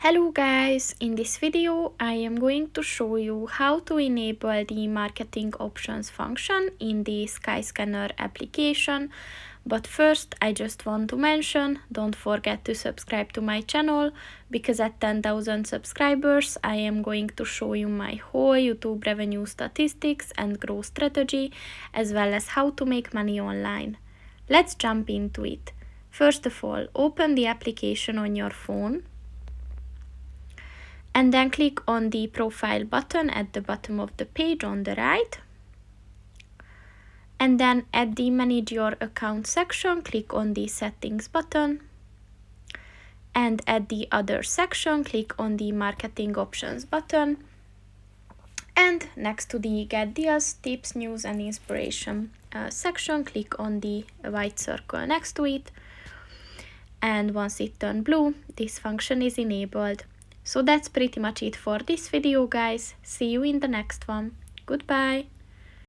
Hello guys, in this video I am going to show you how to enable the marketing options function in the Skyscanner application. But first I just want to mention, don't forget to subscribe to my channel, because at 10,000 subscribers I am going to show you my whole YouTube revenue statistics and growth strategy, as well as how to make money online. Let's jump into it. First of all, open the application on your phone. And then click on the profile button at the bottom of the page on the right. And then at the manage your account section, click on the settings button. And at the other section, click on the marketing options button. And next to the get deals, tips, news and inspiration section, click on the white circle next to it. And once it turns blue, this function is enabled. So that's pretty much it for this video, guys. See you in the next one. Goodbye.